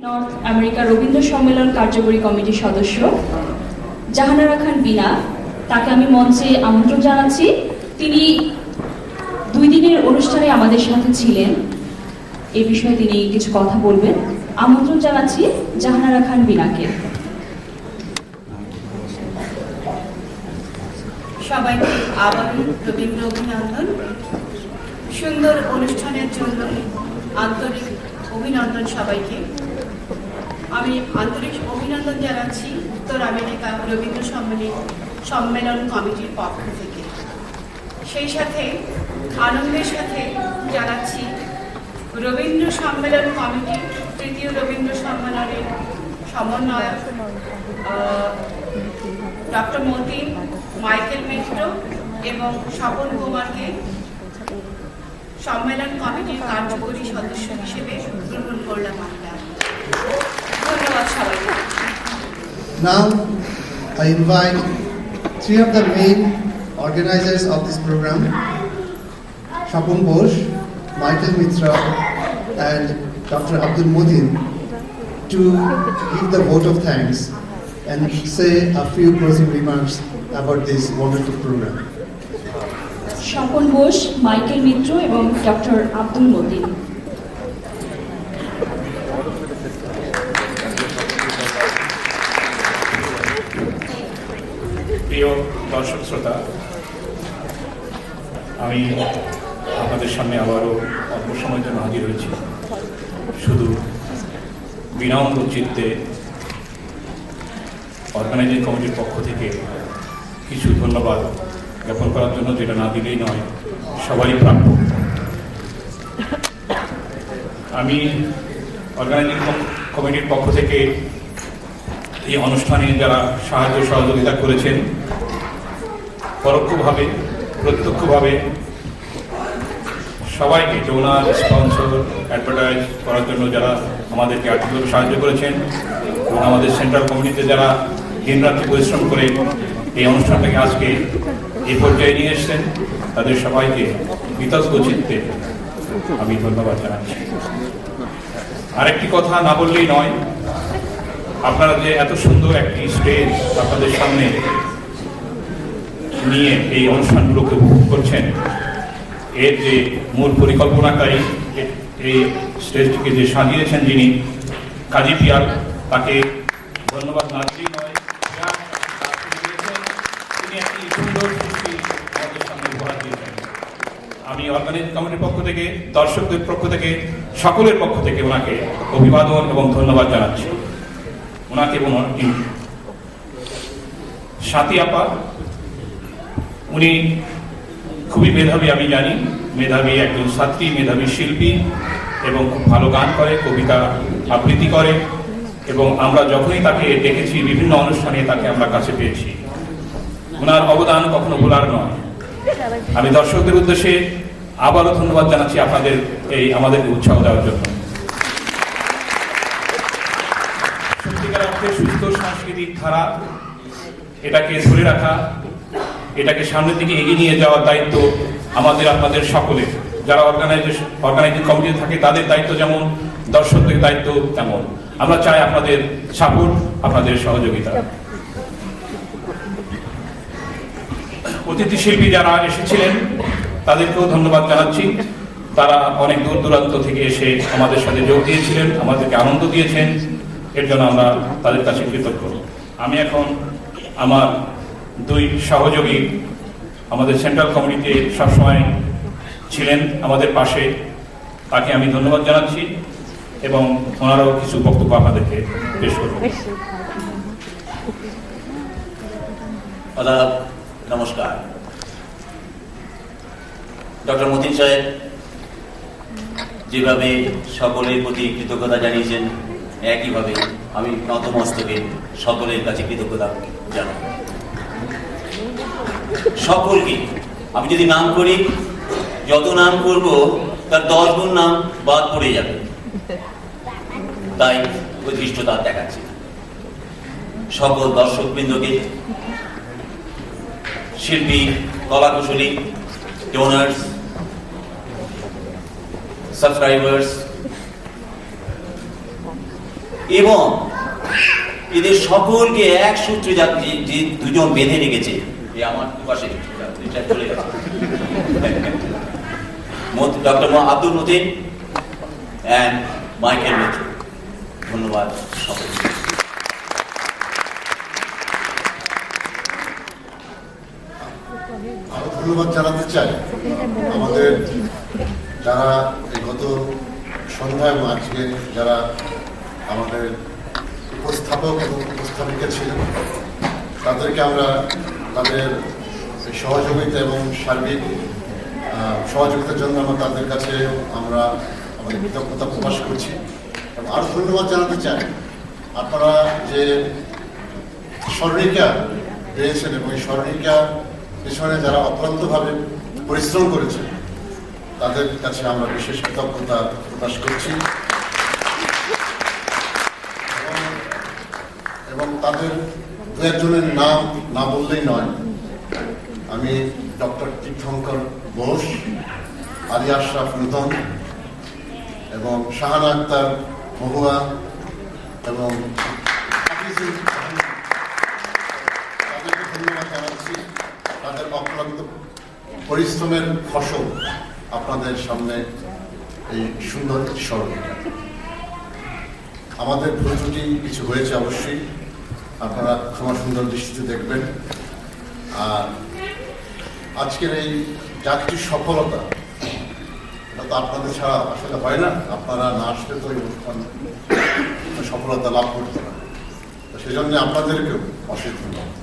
North America Rabindra সম্মেলন কার্যকরী কমিটির সদস্য জাহানারা খান বিনা, তাকে আমি মঞ্চে আমন্ত্রণ জানাচ্ছি। তিনি 2 দিনের অনুষ্ঠানে আমাদের সাথে ছিলেন, এই বিষয়ে তিনি কিছু কথা বলবেন। আমন্ত্রণ জানাচ্ছি জাহানারা খান বিনাকে। সবাইকে আবারও রবীন্দ্র অভিনন্দন। সুন্দর অনুষ্ঠানের জন্য আন্তরিক অভিনন্দন সবাইকে। আমি আন্তরিক অভিনন্দন জানাচ্ছি উত্তর আমেরিকা রবীন্দ্র সম্মেলন কমিটির পক্ষ থেকে। সেই সাথে আনন্দের সাথে জানাচ্ছি রবীন্দ্র সম্মেলন কমিটি তৃতীয় রবীন্দ্র সম্মেলনের সমন্বয়ক ডক্টর মতিন, মাইকেল মিত্র এবং স্বপন কুমারকে সম্মেলন কমিটির কার্যকরী সদস্য হিসেবে গ্রহণ করলাম আমরা। ধন্যবাদ সবাইকে। Now I invite 3 of the main organizers of this program, Shapun Bosch, Michael Mitra and Dr. Abdul Motin, to give the vote of thanks and say a few closing remarks about this wonderful program. Swapan Bose, Michael Mitra এবং doctor Abdul Matin. প্রিয় দর্শক শ্রোতা, আমি আপনাদের সামনে আবারও অল্প সময়ের জন্য হাজির হয়েছি। শুধু বিনম্র চিত্তে অর্গানাইজিং কমিটির পক্ষ থেকে কিছু ধন্যবাদ জ্ঞাপন করার জন্য, যেটা না দিলেই নয়, সবারই প্রাপ্য। আমি অর্গানাইজিং কমিটির পক্ষ থেকে এই অনুষ্ঠানে যারা সাহায্য সহযোগিতা করেছেন, পরোক্ষভাবে প্রত্যক্ষভাবে সবাইকে, ডোনার, স্পন্সর, অ্যাডভার্টাইজ করার জন্য যারা আমাদেরকে আর্থিকভাবে সাহায্য করেছেন এবং আমাদের সেন্ট্রাল কমিটিতে যারা দিনরাত্রি পরিশ্রম করে এই অনুষ্ঠানটাকে আজকে এই পর্যায়ে নিয়ে এসছেন, তাদের সবাইকে কৃতজ্ঞ চিত্তে আমি ধন্যবাদ জানাচ্ছি। আরেকটি কথা না বললেই নয়, আপনারা যে এত সুন্দর একটি স্টেজ আপনাদের সামনে নিয়ে এই অনুষ্ঠানগুলোকে উপভোগ করছেন, এর যে মূল পরিকল্পনাকারী, এই স্টেজটিকে যে সাজিয়েছেন যিনি, কাজী পিয়াল, তাকে ধন্যবাদ না দিলেই নয়। তিনি একটি সুন্দর সৃষ্টি আমাদের সামনে উপহার দিয়েছেন। আমি অর্গানাইজিং কমিটির পক্ষ থেকে, দর্শকদের পক্ষ থেকে, সকলের পক্ষ থেকে ওনাকে অভিবাদন এবং ধন্যবাদ জানাচ্ছি। ওনাকে এবং ওনার টিম। সাথী আপা, উনি খুবই মেধাবী, আমি জানি, মেধাবী একজন ছাত্রী, মেধাবী শিল্পী এবং খুব ভালো গান করে, কবিতা আবৃত্তি করে, এবং আমরা যখনই তাকে দেখেছি বিভিন্ন অনুষ্ঠানে তাকে আমরা কাছে পেয়েছি। ওনার অবদান কখনো ভোলার নয়। আমি দর্শকদের উদ্দেশ্যে আবারও ধন্যবাদ জানাচ্ছি আপনাদের এই আমাদেরকে উৎসাহ দেওয়ার জন্য। সত্যিকার অর্থে সুস্থ সাংস্কৃতিক ধারা, এটাকে ধরে রাখা, এটাকে সামনের দিকে এগিয়ে নিয়ে যাওয়ার দায়িত্ব আমাদের, আপনাদের সকলের। যারা অর্গানাইজিং কমিটি থাকে তাদের দায়িত্ব যেমন, দর্শকদের দায়িত্ব তেমন। আমরা চাই আপনাদের সাপোর্ট, আপনাদের সহযোগিতা। অতিথি শিল্পী যারা এসেছিলেন তাদেরকেও ধন্যবাদ জানাচ্ছি। তারা অনেক দূর দূরান্ত থেকে এসে আমাদের সাথে যোগ দিয়েছিলেন, আমাদেরকে আনন্দ দিয়েছেন, এর জন্য আমরা তাদের কাছে কৃতজ্ঞ। আমি এখন আমার 2 সহযোগী, আমাদের সেন্ট্রাল কমিটিতে সবসময় ছিলেন আমাদের পাশে, তাকে আমি ধন্যবাদ জানাচ্ছি এবং ওনারাও কিছু বক্তব্য আপনাদেরকে পেশ করবেন। আদাব, নমস্কার। ডক্টর মতিন সাহেব যেভাবে সকলের প্রতি কৃতজ্ঞতা জানিয়েছেন, একইভাবে আমি নতমস্তকে সকলের কাছে কৃতজ্ঞতা জানাই। সকলকে আমি যদি নাম করি, যত নাম করব তার 10 গুণ নাম বাদ পড়ে যাবে, তাই ওই ধৃষ্টতা দেখাচ্ছি। সকল দর্শকবৃন্দকে, শিল্পী, কলাকুশলী, ডোনার্স, সাবস্ক্রাইবার্স, এবং এদের সকলকে এক সূত্রে যে দুজন বেঁধে রেখেছে, এই আমার দুপাশে এটা চলে গেছে, doctor Abdul Matin and Michael Mitra. ধন্যবাদ সকলকে। আরো ধন্যবাদ জানাতে চাই আমাদের যারা এই গত সন্ধ্যায় এবং আজকে যারা আমাদের উপস্থাপক এবং উপস্থাপিকা ছিলেন, তাদেরকে আমরা তাদের সহযোগিতা এবং সার্বিক সহযোগিতার জন্য আমরা তাদের কাছে আমরা আমাদের কৃতজ্ঞতা প্রকাশ করছি। এবং আরও ধন্যবাদ জানাতে চাই আপনারা যে স্মরণিকা পেয়েছেন এবং এই স্মরণিকা পেছনে যারা অক্লান্তভাবে পরিশ্রম করেছে তাদের কাছে আমরা বিশেষ কৃতজ্ঞতা প্রকাশ করছি। এবং তাদের দু একজনের নাম না বললেই নয়। আমি ডক্টর তীর্থঙ্কর বোস, আলী আশরাফ নূতন এবং শাহানা আক্তার মহুয়া এবং তাদেরকে ধন্যবাদ জানাচ্ছি। তাদের অক্লান্ত পরিশ্রমের ফসল আপনাদের সামনে এই সুন্দর স্মরণিকা। আমাদের ভুল ত্রুটি কিছু হয়েছে অবশ্যই, আপনারা ক্ষমা সুন্দর দৃষ্টিতে দেখবেন। আর আজকের এই জাতির সফলতা, এটা তো আপনাদের ছাড়া আসলে হয় না, আপনারা না আসলে তো এই অনুষ্ঠান সফলতা লাভ করতে পারে। তো সেই জন্য আপনাদেরকেও অশেষ ধন্যবাদ।